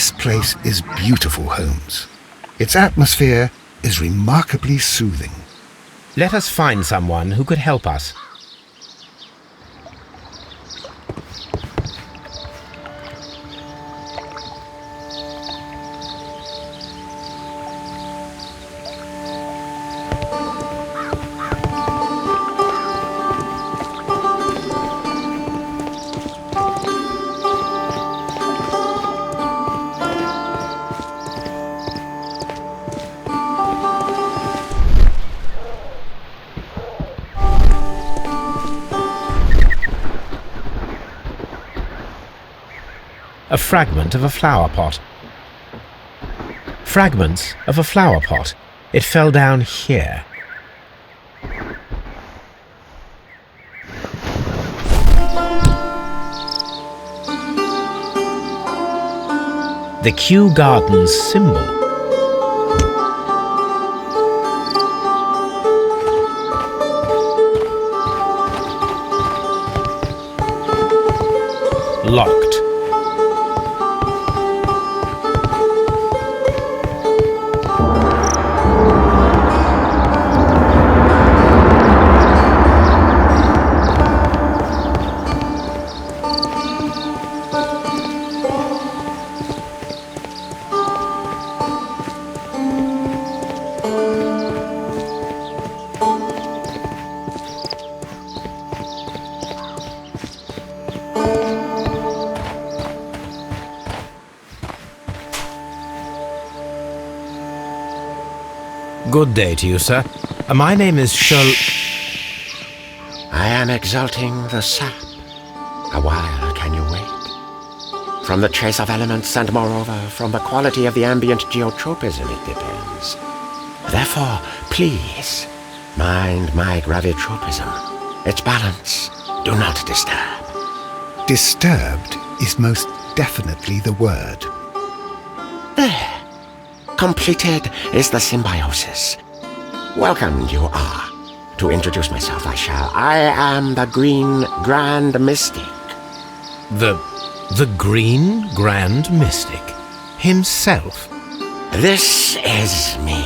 This place is beautiful, Holmes. Its atmosphere is remarkably soothing. Let us find someone who could help us. A fragment of a flower pot. Fragments of a flower pot. It fell down here. The Kew Gardens symbol. Locked. Good day to you, sir. My name is Sherlock. I am exalting the sap. A while can you wait? From the trace of elements and moreover from the quality of the ambient geotropism it depends. Therefore, please, mind my gravitropism. Its balance, do not disturb. Disturbed is most definitely the word. There. Completed is the symbiosis. Welcomed you are. To introduce myself I shall. I am the Green Grand Mystic. The Green Grand Mystic himself. This is me.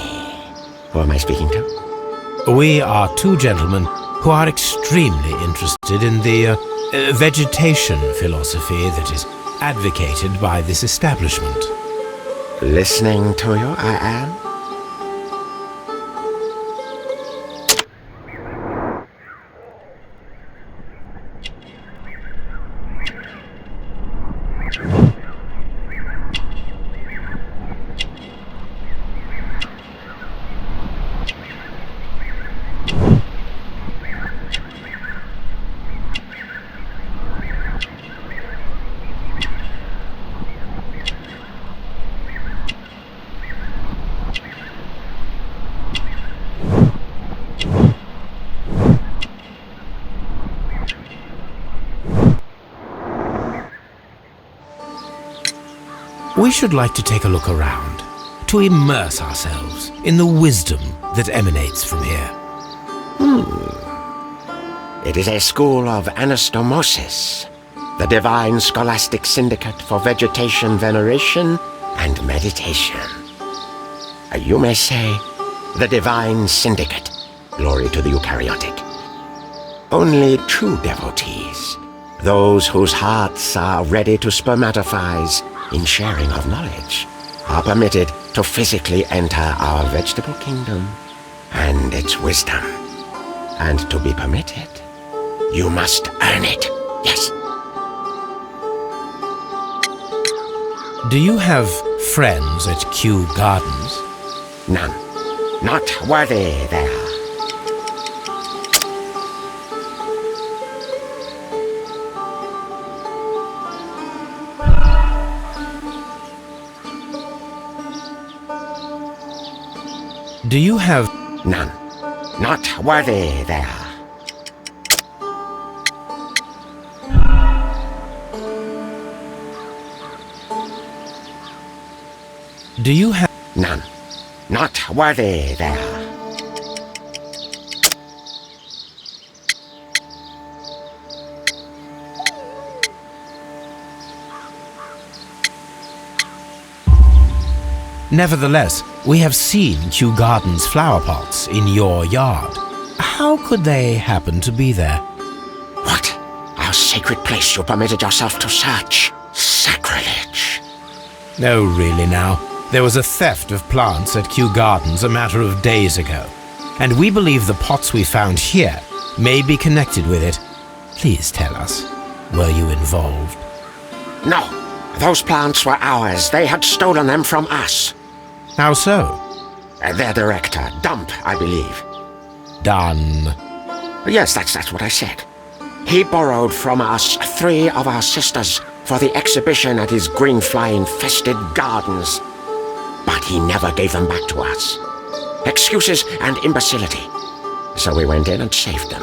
Who am I speaking to? We are two gentlemen who are extremely interested in the vegetation philosophy that is advocated by this establishment. Listening to you, I am. We should like to take a look around, to immerse ourselves in the wisdom that emanates from here. It is a school of anastomosis, the divine scholastic syndicate for vegetation veneration and meditation. You may say, the divine syndicate, glory to the eukaryotic. Only true devotees, those whose hearts are ready to spermatophize in sharing of knowledge, are permitted to physically enter our vegetable kingdom and its wisdom. And to be permitted, you must earn it, yes. Do you have friends at Kew Gardens? None. Not worthy there. Do you have... None. Not worthy there. Do you have... None. Not worthy there. Nevertheless, we have seen Kew Gardens flower pots in your yard. How could they happen to be there? What? Our sacred place you permitted yourself to search? Sacrilege! No, really now. There was a theft of plants at Kew Gardens a matter of days ago, and we believe the pots we found here may be connected with it. Please tell us, were you involved? No, those plants were ours. They had stolen them from us. How so? Their director, Dump, I believe. Done. Yes, that's what I said. He borrowed from us 3 of our sisters for the exhibition at his green fly-infested gardens. But he never gave them back to us. Excuses and imbecility. So we went in and saved them.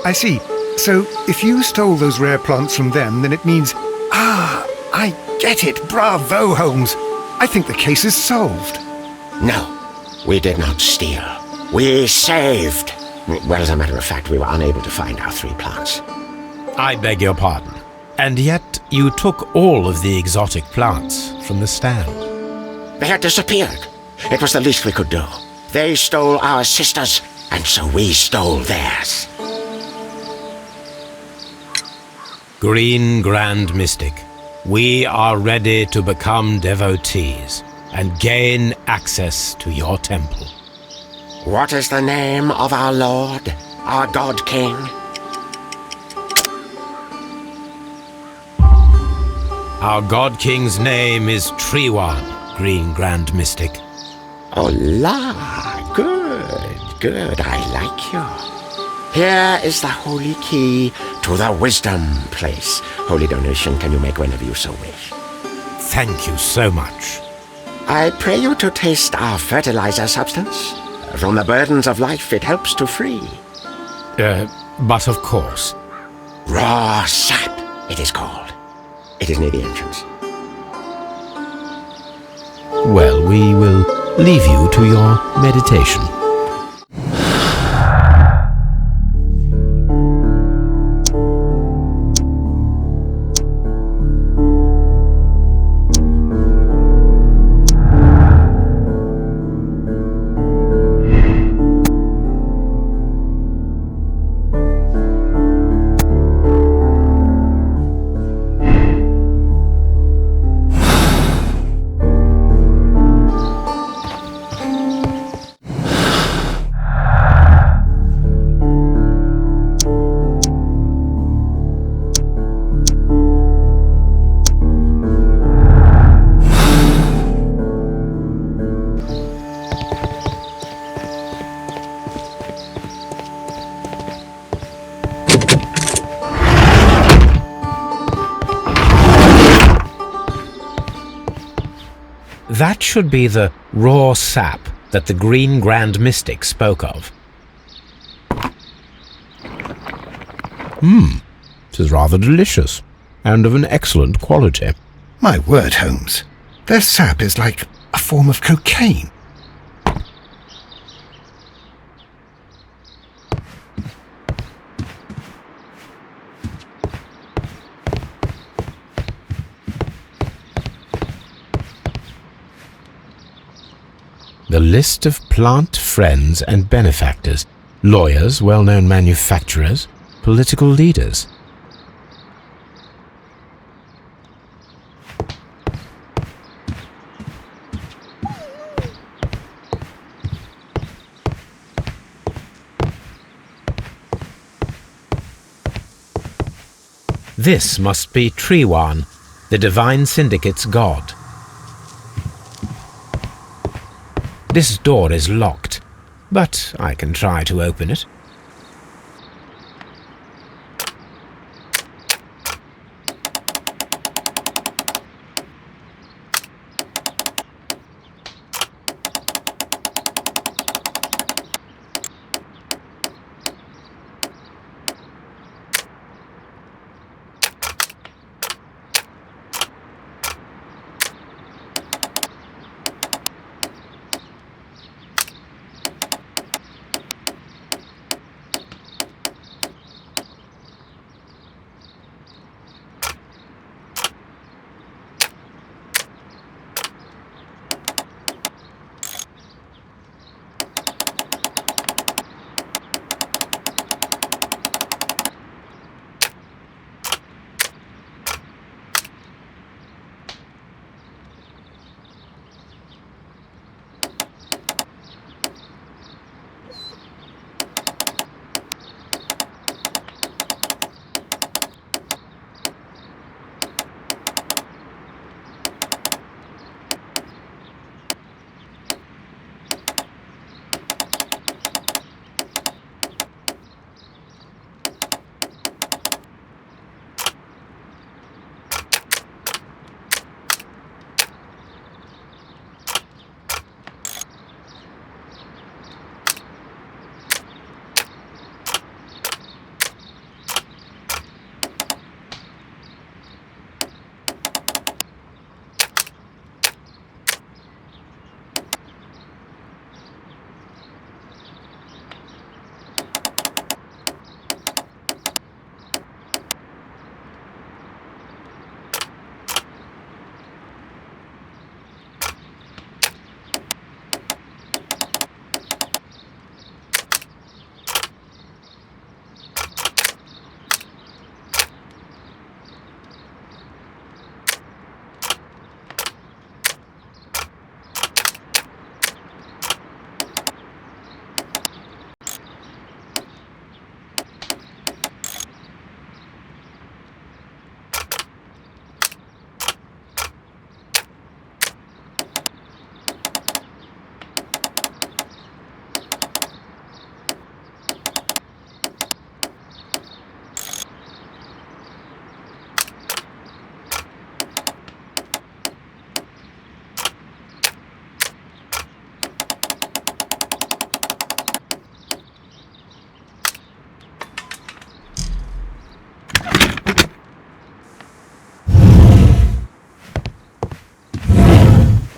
I see. So, if you stole those rare plants from them, then it means... Ah, I get it. Bravo, Holmes. I think the case is solved. No, we did not steal. We saved. Well, as a matter of fact, we were unable to find our 3 plants. I beg your pardon. And yet you took all of the exotic plants from the stand. They had disappeared. It was the least we could do. They stole our sisters, and so we stole theirs. Green Grand Mystic, we are ready to become devotees and gain access to your temple. What is the name of our Lord, our God King? Our God King's name is Treewan, Green Grand Mystic. Oh la, good, I like you. Here is the holy key to the wisdom place. Holy donation can you make whenever you so wish. Thank you so much. I pray you to taste our fertilizer substance. From the burdens of life it helps to free. But of course. Raw sap, it is called. It is near the entrance. Well, we will leave you to your meditation. That should be the raw sap that the Green Grand Mystic spoke of. 'Tis rather delicious, and of an excellent quality. My word, Holmes. Their sap is like a form of cocaine. The list of plant friends and benefactors, lawyers, well-known manufacturers, political leaders. This must be Treewan, the Divine Syndicate's god. This door is locked, but I can try to open it.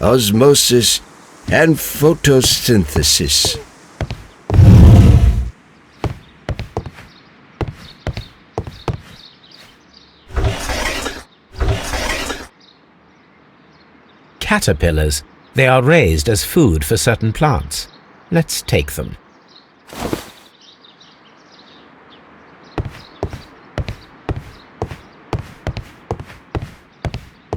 osmosis, and photosynthesis. Caterpillars. They are raised as food for certain plants. Let's take them.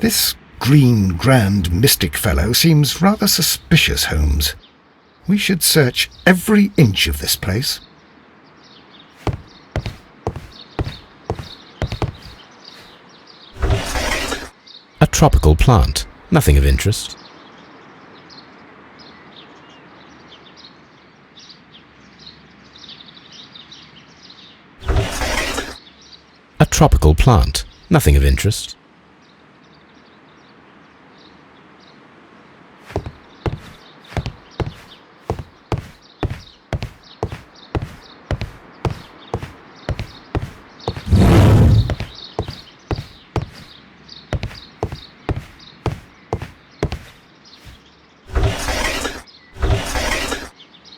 This green grand mystic fellow seems rather suspicious, Holmes. We should search every inch of this place. A tropical plant. Nothing of interest. A tropical plant. Nothing of interest.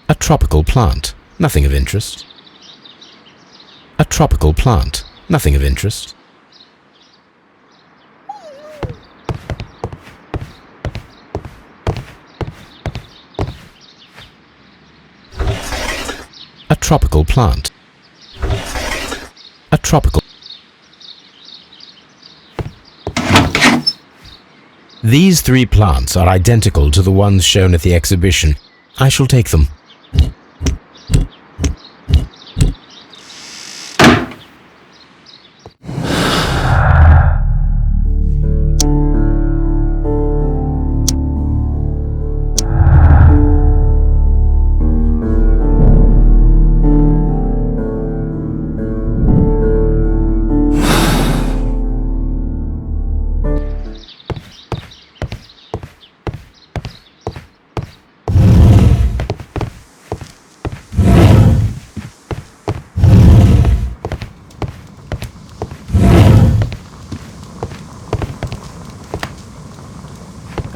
A tropical plant. Nothing of interest. A tropical plant. Nothing of interest. A tropical plant. A tropical. These three plants are identical to the ones shown at the exhibition. I shall take them.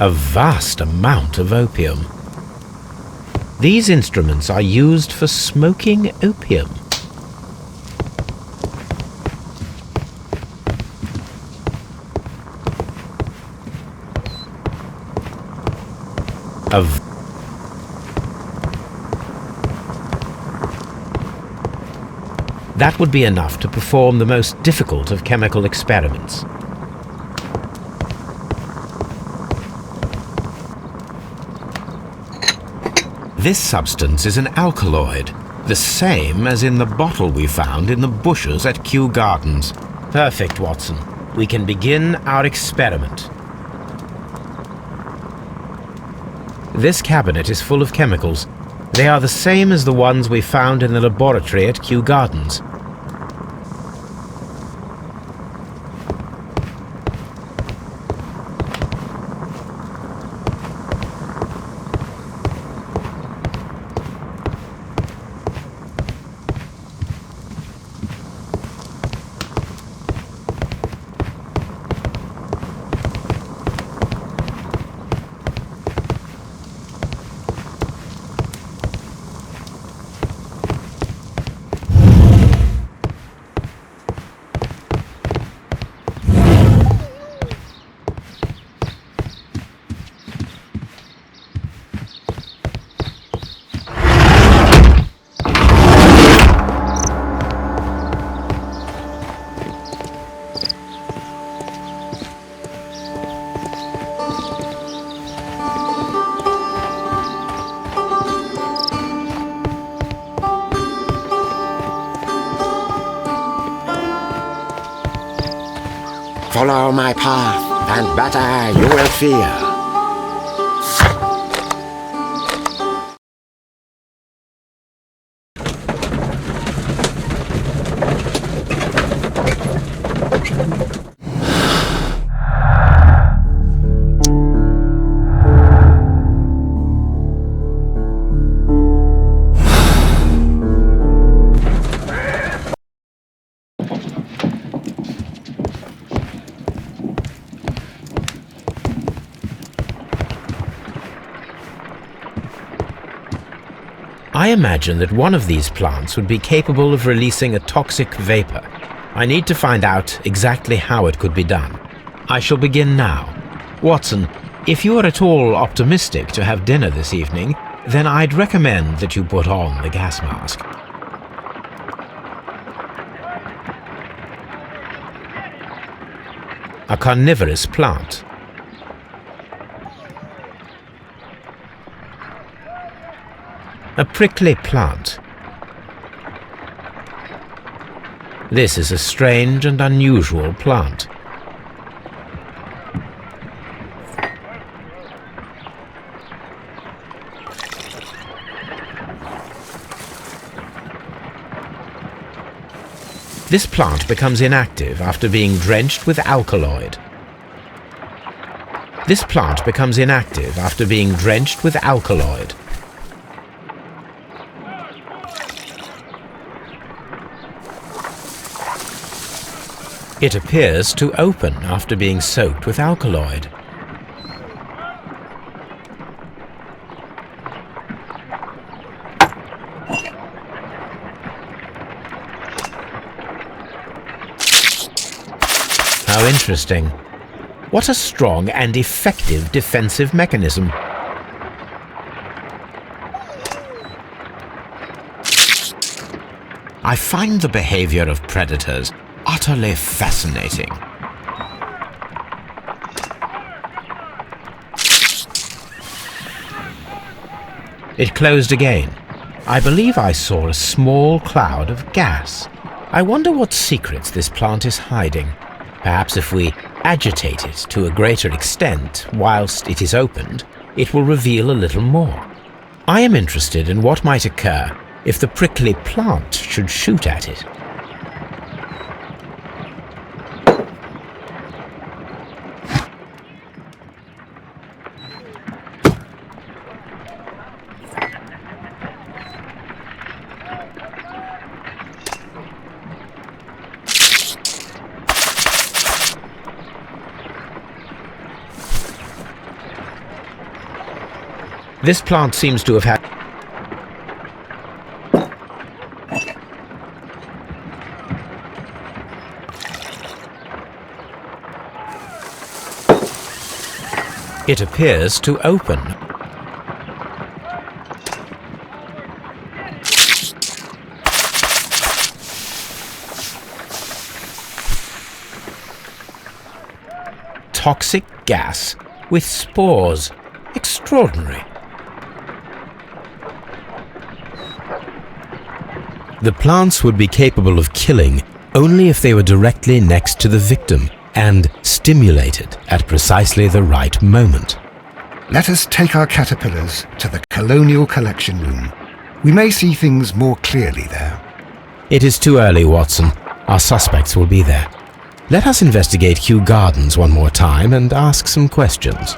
A vast amount of opium. These instruments are used for smoking opium. That would be enough to perform the most difficult of chemical experiments. This substance is an alkaloid, the same as in the bottle we found in the bushes at Kew Gardens. Perfect, Watson. We can begin our experiment. This cabinet is full of chemicals. They are the same as the ones we found in the laboratory at Kew Gardens. Follow my path, and better you will fear. I imagine that one of these plants would be capable of releasing a toxic vapor. I need to find out exactly how it could be done. I shall begin now. Watson, if you are at all optimistic to have dinner this evening, then I'd recommend that you put on the gas mask. A carnivorous plant. A prickly plant. This is a strange and unusual plant. This plant becomes inactive after being drenched with alkaloid. This plant becomes inactive after being drenched with alkaloid. It appears to open after being soaked with alkaloid. How interesting. What a strong and effective defensive mechanism. I find the behavior of predators utterly fascinating. It closed again. I believe I saw a small cloud of gas. I wonder what secrets this plant is hiding. Perhaps if we agitate it to a greater extent whilst it is opened, it will reveal a little more. I am interested in what might occur if the prickly plant should shoot at it. This plant seems to have had It appears to open. Toxic gas with spores. Extraordinary. The plants would be capable of killing only if they were directly next to the victim and stimulated at precisely the right moment. Let us take our caterpillars to the Colonial Collection Room. We may see things more clearly there. It is too early, Watson. Our suspects will be there. Let us investigate Kew Gardens one more time and ask some questions.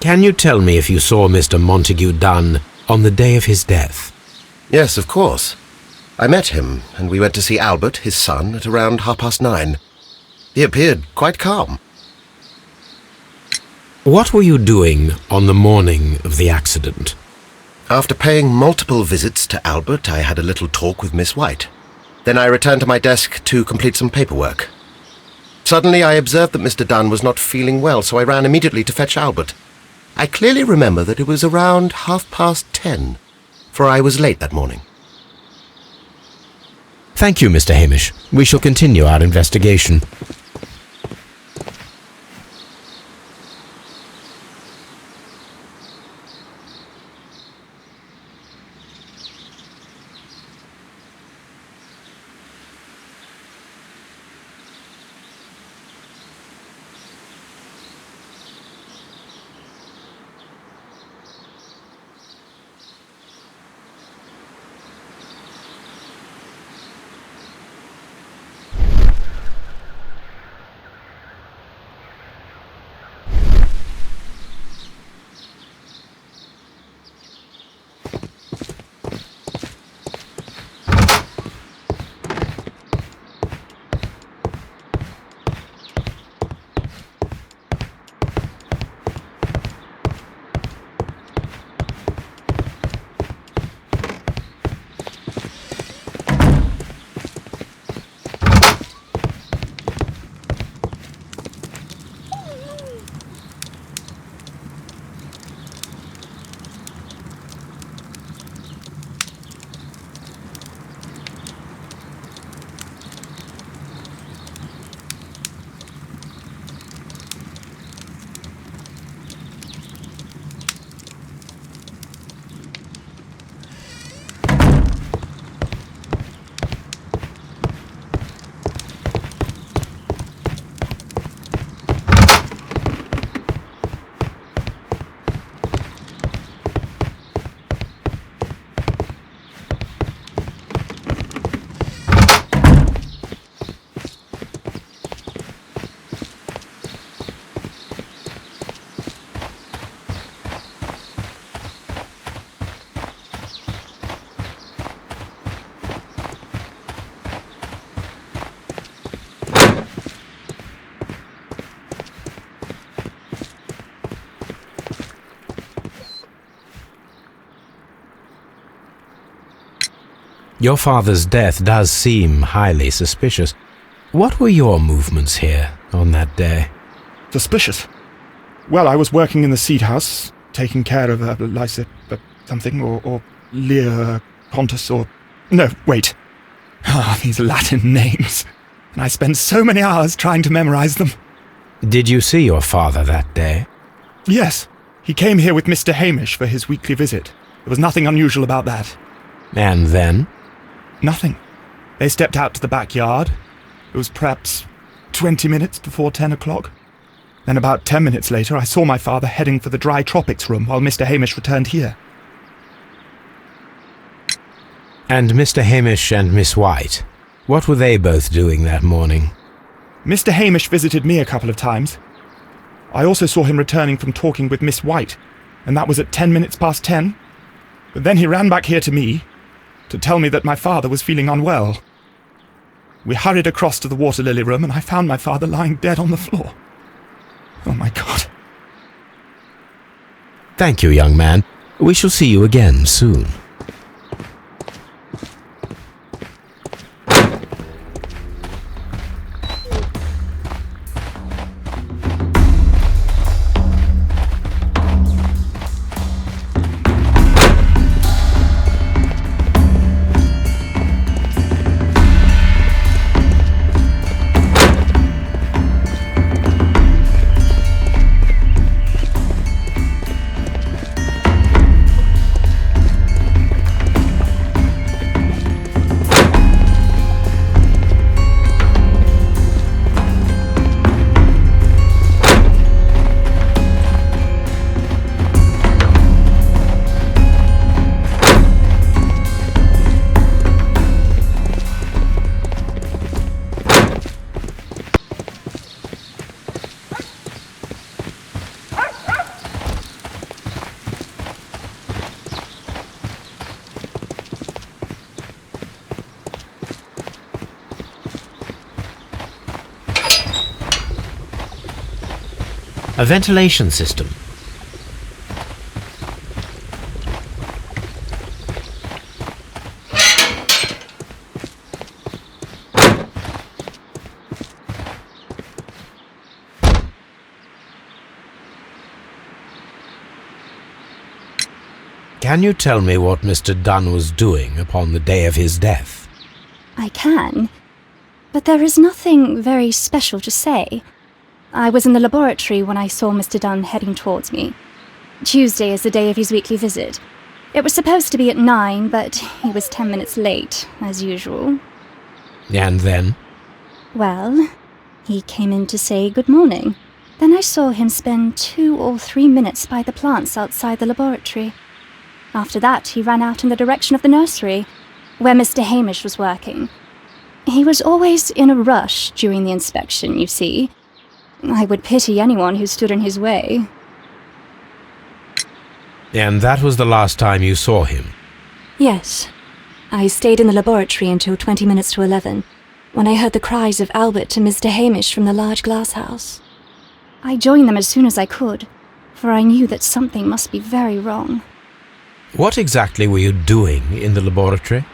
Can you tell me if you saw Mr. Montague Dunn on the day of his death? Yes, of course. I met him, and we went to see Albert, his son, at around 9:30. He appeared quite calm. What were you doing on the morning of the accident? After paying multiple visits to Albert, I had a little talk with Miss White. Then I returned to my desk to complete some paperwork. Suddenly I observed that Mr. Dunn was not feeling well, so I ran immediately to fetch Albert. I clearly remember that it was around 10:30, for I was late that morning. Thank you, Mr. Hamish. We shall continue our investigation. Your father's death does seem highly suspicious. What were your movements here on that day? Suspicious? Well, I was working in the seed house, taking care of Lysa something, or Lear Pontus, or... No, wait. These Latin names. And I spent so many hours trying to memorize them. Did you see your father that day? Yes. He came here with Mr. Hamish for his weekly visit. There was nothing unusual about that. And then? Nothing. They stepped out to the backyard. It was perhaps 20 minutes before 10 o'clock. Then about 10 minutes later, I saw my father heading for the dry tropics room while Mr. Hamish returned here. And Mr. Hamish and Miss White, what were they both doing that morning? Mr. Hamish visited me a couple of times. I also saw him returning from talking with Miss White, and that was at 10 minutes past 10. But then he ran back here to me to tell me that my father was feeling unwell. We hurried across to the water lily room, and I found my father lying dead on the floor. Oh, my God. Thank you, young man. We shall see you again soon. A ventilation system. Can you tell me what Mr. Dunn was doing upon the day of his death? I can, but there is nothing very special to say. I was in the laboratory when I saw Mr. Dunn heading towards me. Tuesday is the day of his weekly visit. It was supposed to be at 9, but he was 10 minutes late, as usual. And then? Well, he came in to say good morning. Then I saw him spend 2 or 3 minutes by the plants outside the laboratory. After that, he ran out in the direction of the nursery, where Mr. Hamish was working. He was always in a rush during the inspection, you see. I would pity anyone who stood in his way. And that was the last time you saw him? Yes. I stayed in the laboratory until 20 minutes to 11, when I heard the cries of Albert and Mr. Hamish from the large glass house. I joined them as soon as I could, for I knew that something must be very wrong. What exactly were you doing in the laboratory?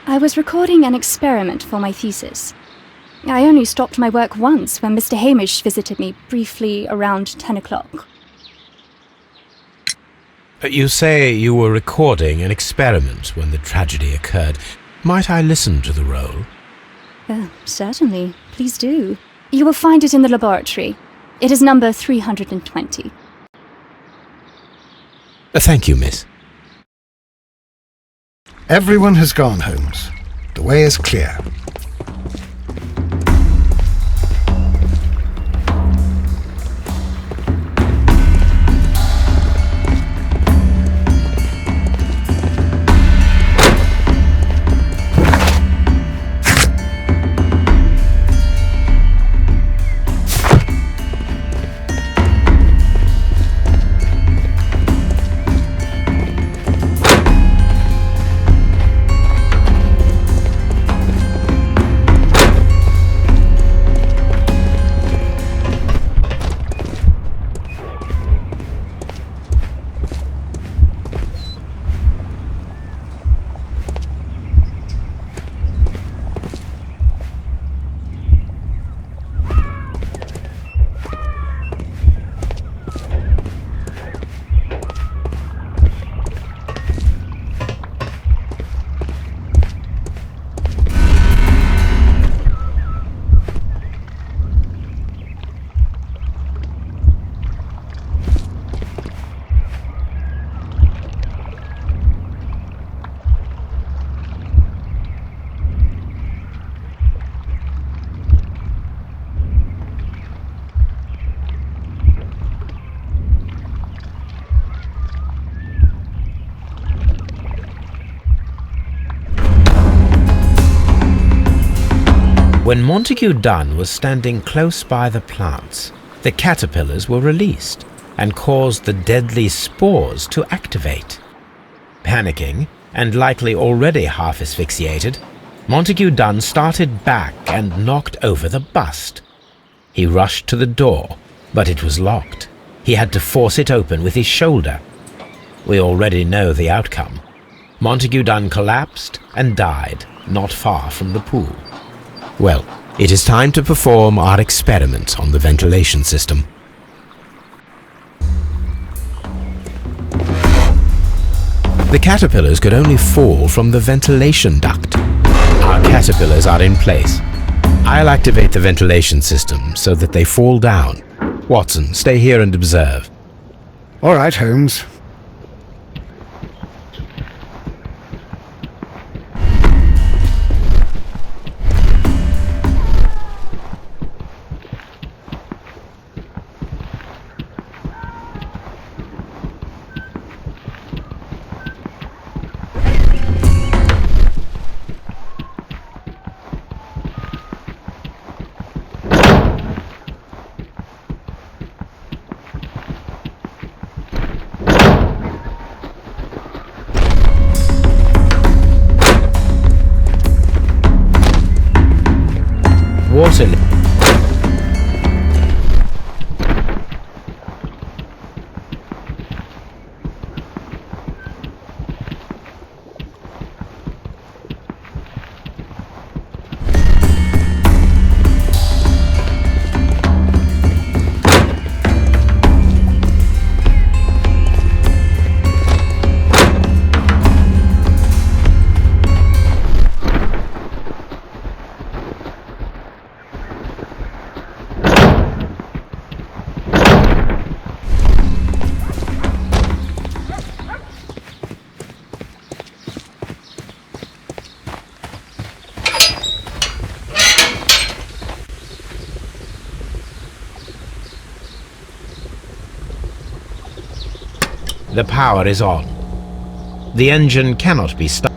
I was recording an experiment for my thesis. I only stopped my work once when Mr. Hamish visited me briefly around 10 o'clock. You say you were recording an experiment when the tragedy occurred. Might I listen to the roll? Certainly. Please do. You will find it in the laboratory. It is number 320. Thank you, miss. Everyone has gone, Holmes. The way is clear. When Montague Dunn was standing close by the plants, the caterpillars were released and caused the deadly spores to activate. Panicking, and likely already half asphyxiated, Montague Dunn started back and knocked over the bust. He rushed to the door, but it was locked. He had to force it open with his shoulder. We already know the outcome. Montague Dunn collapsed and died not far from the pool. Well, it is time to perform our experiment on the ventilation system. The caterpillars could only fall from the ventilation duct. Our caterpillars are in place. I'll activate the ventilation system so that they fall down. Watson, stay here and observe. All right, Holmes. Water. The power is on. The engine cannot be stopped.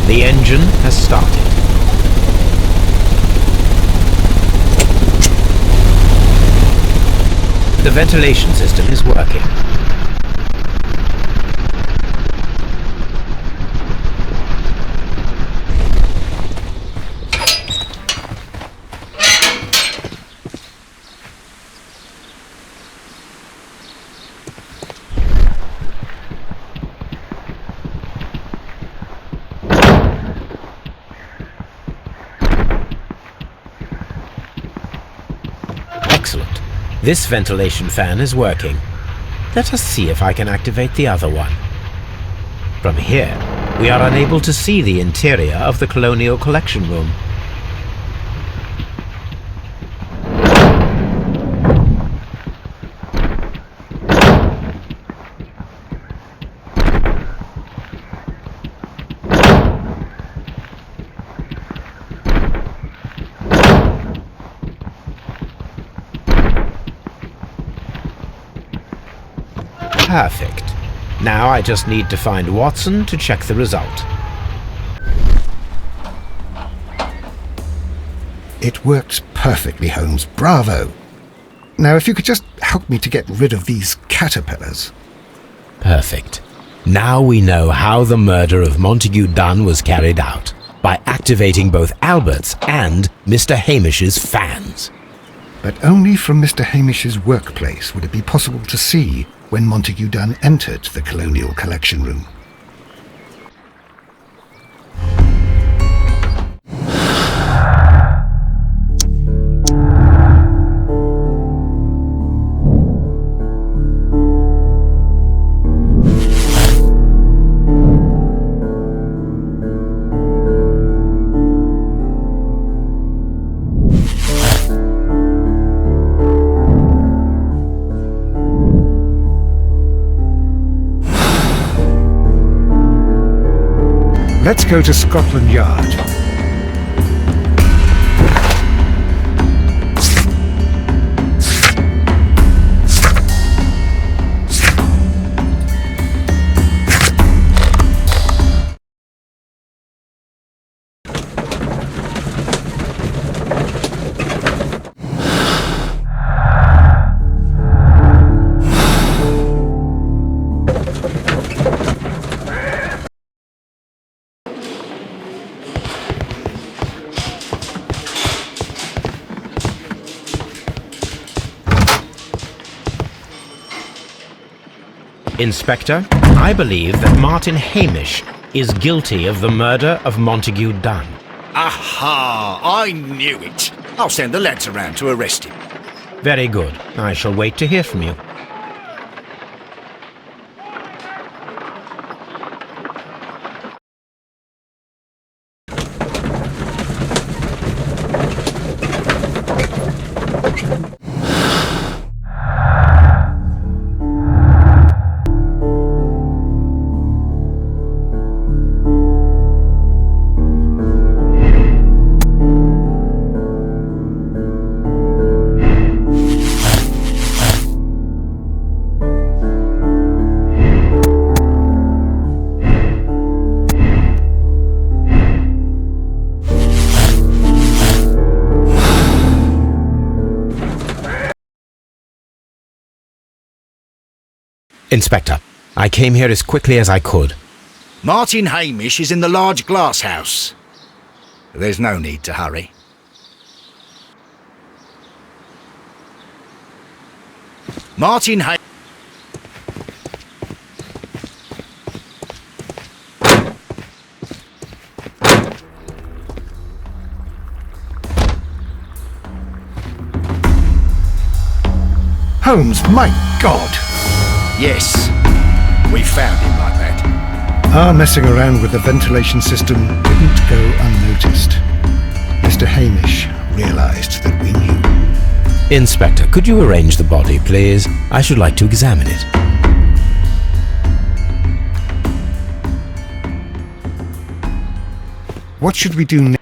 The engine has started. The ventilation system is working. Excellent. This ventilation fan is working. Let us see if I can activate the other one. From here, we are unable to see the interior of the Colonial Collection Room. Perfect. Now I just need to find Watson to check the result. It works perfectly, Holmes. Bravo. Now, if you could just help me to get rid of these caterpillars. Perfect. Now we know how the murder of Montague Dunn was carried out, by activating both Albert's and Mr. Hamish's fans. But only from Mr. Hamish's workplace would it be possible to see when Montague Dunn entered the Colonial Collection Room. Let's go to Scotland Yard. Inspector, I believe that Martin Hamish is guilty of the murder of Montague Dunn. Aha! I knew it. I'll send the lads around to arrest him. Very good. I shall wait to hear from you. Inspector, I came here as quickly as I could. Martin Hamish is in the large glass house. There's no need to hurry. Martin Hamish... Holmes, my God! Yes, we found him like that. Our messing around with the ventilation system didn't go unnoticed. Mr. Hamish realized that we knew. Inspector, could you arrange the body, please? I should like to examine it. What should we do next?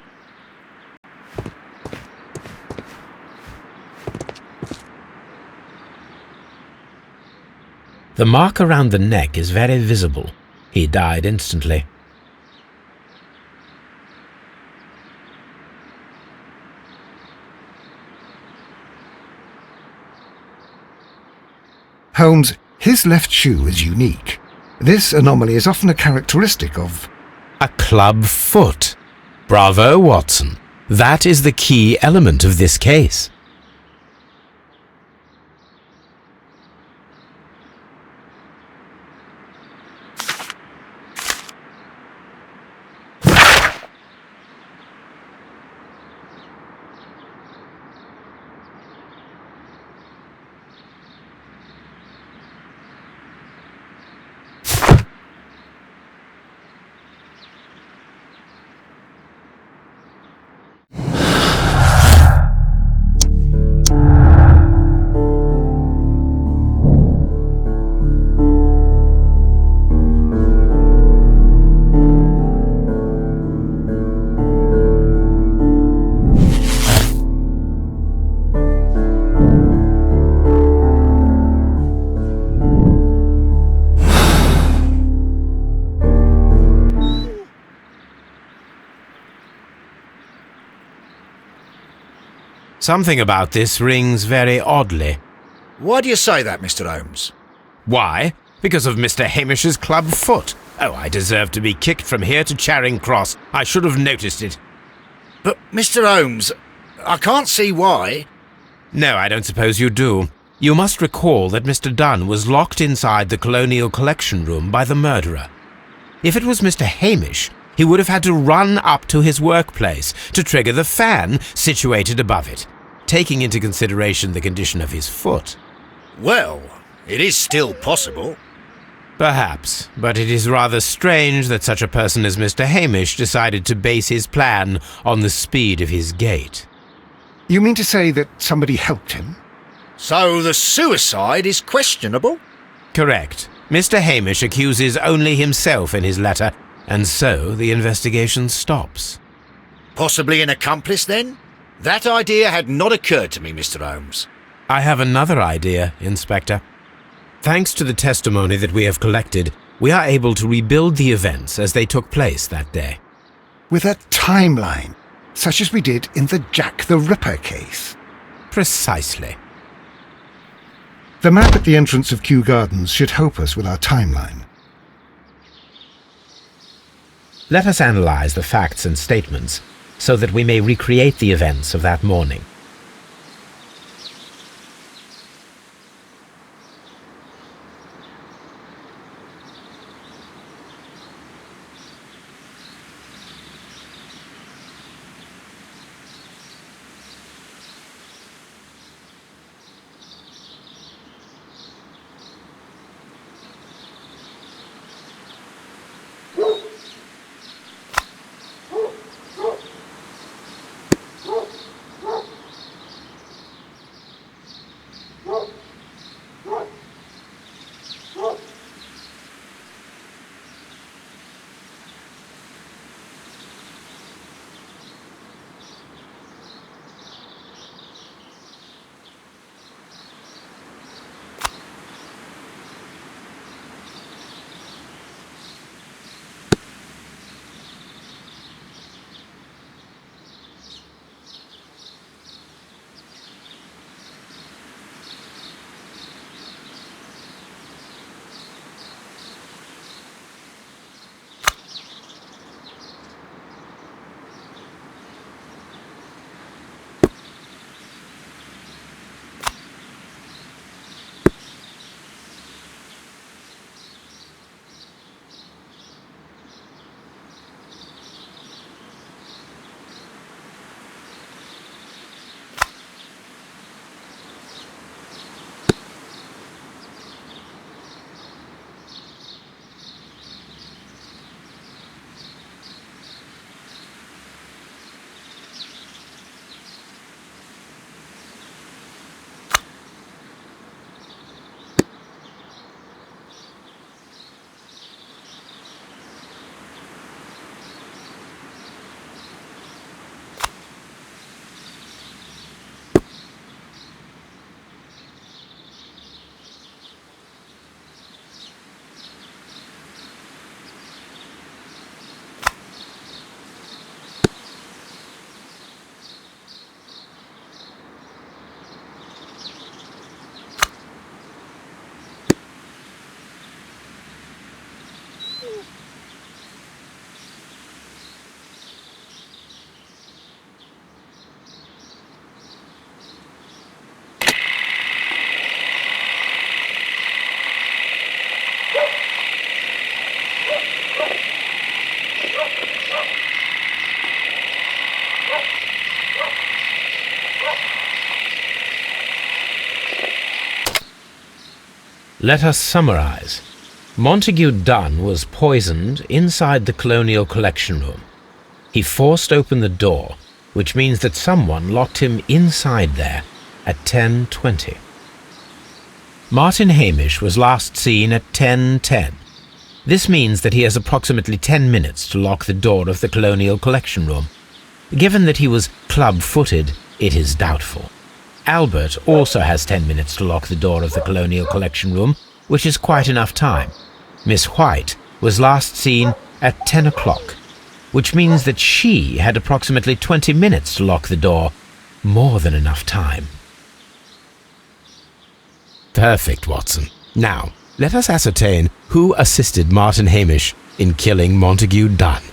The mark around the neck is very visible. He died instantly. Holmes, his left shoe is unique. This anomaly is often a characteristic of... A club foot. Bravo, Watson. That is the key element of this case. Something about this rings very oddly. Why do you say that, Mr. Holmes? Why? Because of Mr. Hamish's club foot. Oh, I deserve to be kicked from here to Charing Cross. I should have noticed it. But, Mr. Holmes, I can't see why. No, I don't suppose you do. You must recall that Mr. Dunn was locked inside the Colonial Collection Room by the murderer. If it was Mr. Hamish, he would have had to run up to his workplace to trigger the fan situated above it, taking into consideration the condition of his foot. Well, it is still possible. Perhaps, but it is rather strange that such a person as Mr. Hamish decided to base his plan on the speed of his gait. You mean to say that somebody helped him? So the suicide is questionable? Correct. Mr. Hamish accuses only himself in his letter, and so the investigation stops. Possibly an accomplice, then? That idea had not occurred to me, Mr. Holmes. I have another idea, Inspector. Thanks to the testimony that we have collected, we are able to rebuild the events as they took place that day. With a timeline, such as we did in the Jack the Ripper case. Precisely. The map at the entrance of Kew Gardens should help us with our timeline. Let us analyze the facts and statements so that we may recreate the events of that morning. Let us summarize. Montague Dunn was poisoned inside the Colonial Collection Room. He forced open the door, which means that someone locked him inside there at 10:20. Martin Hamish was last seen at 10:10. This means that he has approximately 10 minutes to lock the door of the Colonial Collection Room. Given that he was club-footed, it is doubtful. Albert also has 10 minutes to lock the door of the Colonial Collection Room, which is quite enough time. Miss White was last seen at 10 o'clock, which means that she had approximately 20 minutes to lock the door. More than enough time. Perfect, Watson. Now, let us ascertain who assisted Martin Hamish in killing Montague Dunn.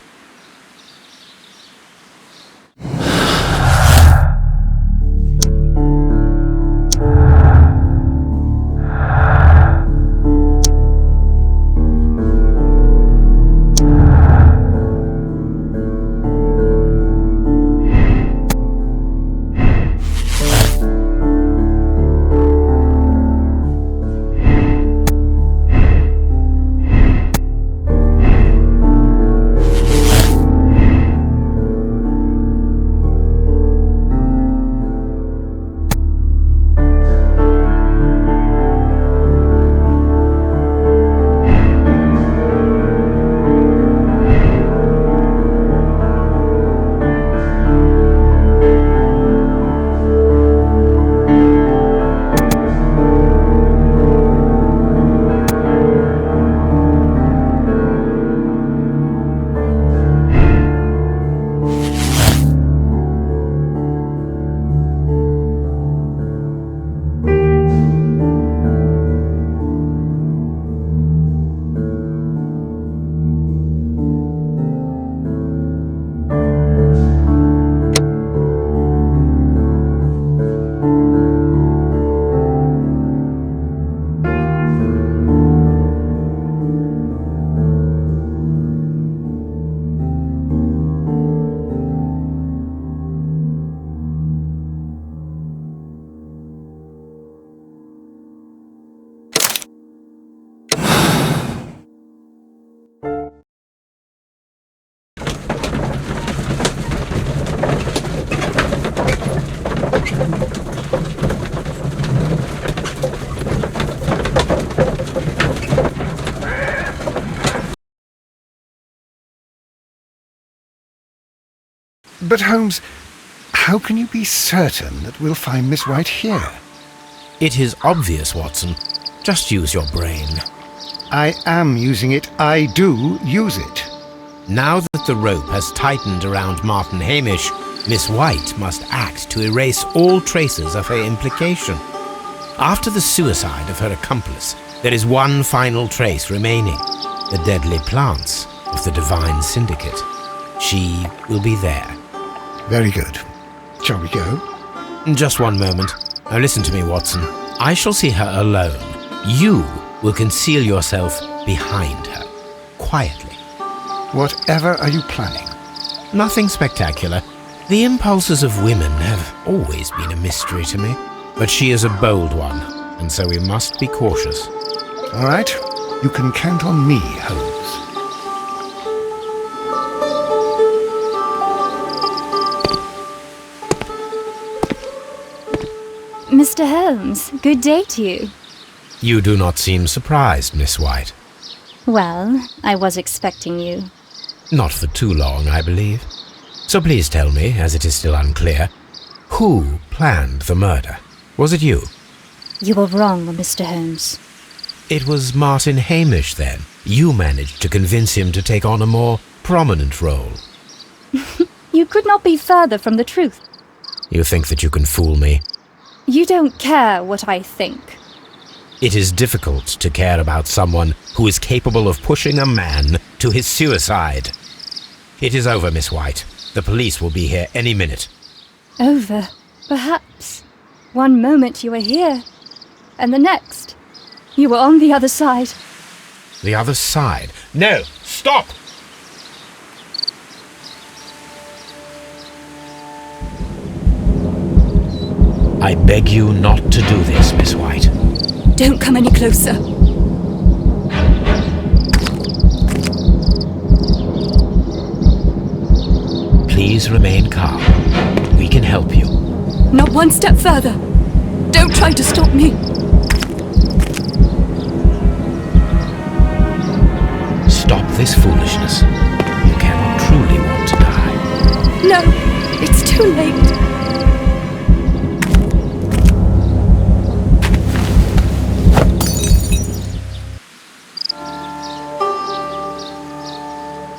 But Holmes, how can you be certain that we'll find Miss White here? It is obvious, Watson. Just use your brain. I am using it. I do use it. Now that the rope has tightened around Martin Hamish, Miss White must act to erase all traces of her implication. After the suicide of her accomplice, there is one final trace remaining: the deadly plants of the Divine Syndicate. She will be there. Very good. Shall we go? Just one moment. Now listen to me, Watson. I shall see her alone. You will conceal yourself behind her, quietly. Whatever are you planning? Nothing spectacular. The impulses of women have always been a mystery to me. But she is a bold one, and so we must be cautious. All right. You can count on me, Holmes. Mr. Holmes, good day to you. You do not seem surprised, Miss White. Well, I was expecting you. Not for too long, I believe. So please tell me, as it is still unclear, who planned the murder? Was it you? You were wrong, Mr. Holmes. It was Martin Hamish, then. You managed to convince him to take on a more prominent role. You could not be further from the truth. You think that you can fool me? You don't care what I think. It is difficult to care about someone who is capable of pushing a man to his suicide. It is over, Miss White. The police will be here any minute. Over, perhaps. One moment you were here, and the next, you were on the other side. The other side? No! Stop! I beg you not to do this, Miss White. Don't come any closer. Please remain calm. We can help you. Not one step further. Don't try to stop me. Stop this foolishness. You cannot truly want to die. No, it's too late.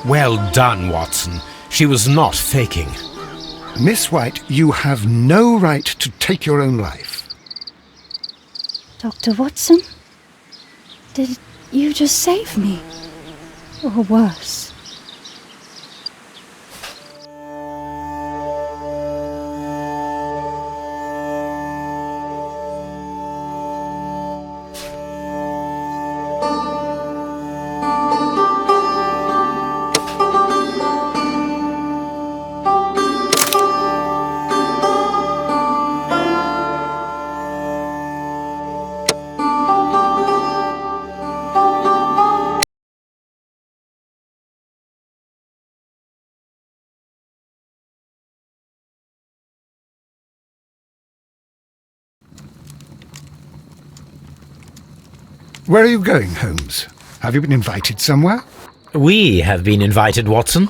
Well done, Watson. She was not faking. Miss White, you have no right to take your own life. Dr. Watson? Did you just save me? Or worse? Where are you going, Holmes? Have you been invited somewhere? We have been invited, Watson.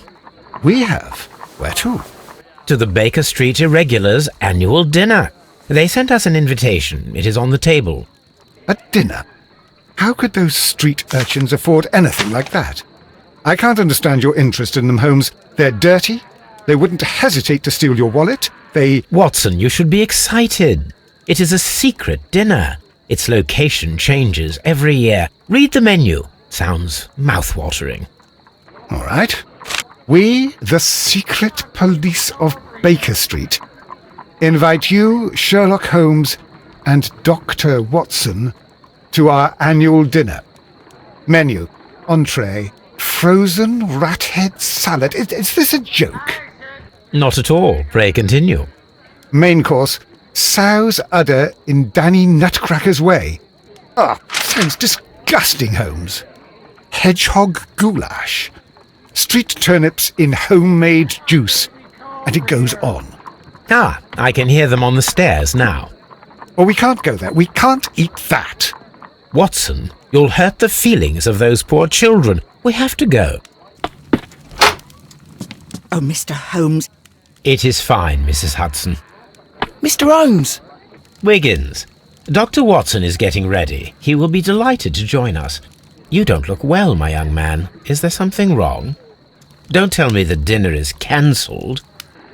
We have. Where to? To the Baker Street Irregulars' annual dinner. They sent us an invitation. It is on the table. A dinner? How could those street urchins afford anything like that? I can't understand your interest in them, Holmes. They're dirty. They wouldn't hesitate to steal your wallet. Watson, you should be excited. It is a secret dinner. Its location changes every year. Read the menu. Sounds mouth-watering. All right. We, the secret police of Baker Street, invite you, Sherlock Holmes, and Dr. Watson to our annual dinner. Menu, entree, frozen rat head salad. Is this a joke? Not at all. Pray continue. Main course, sow's udder in Danny Nutcracker's way. Sounds disgusting, Holmes. Hedgehog goulash. Street turnips in homemade juice. And it goes on. I can hear them on the stairs now. We can't go there. We can't eat that. Watson, you'll hurt the feelings of those poor children. We have to go. Oh, Mr. Holmes. It is fine, Mrs. Hudson. Mr. Holmes! Wiggins, Dr. Watson is getting ready. He will be delighted to join us. You don't look well, my young man. Is there something wrong? Don't tell me the dinner is cancelled.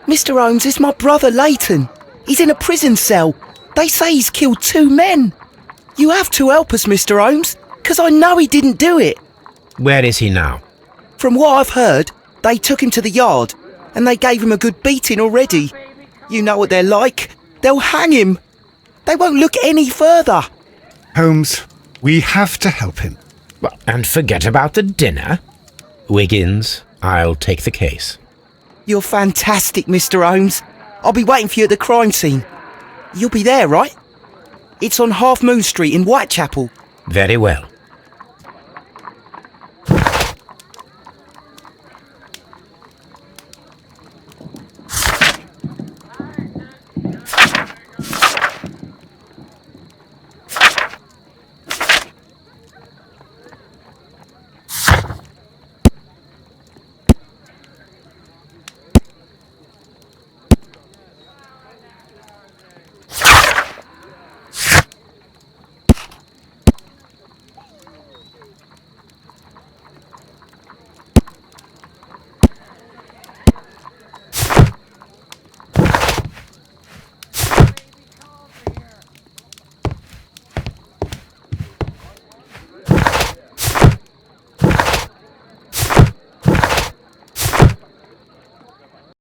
Mr. Holmes, it's my brother Leighton. He's in a prison cell. They say he's killed 2 men. You have to help us, Mr. Holmes, because I know he didn't do it. Where is he now? From what I've heard, they took him to the yard, and they gave him a good beating already. You know what they're like. They'll hang him. They won't look any further. Holmes, we have to help him. And forget about the dinner? Wiggins, I'll take the case. You're fantastic, Mr. Holmes. I'll be waiting for you at the crime scene. You'll be there, right? It's on Half Moon Street in Whitechapel. Very well.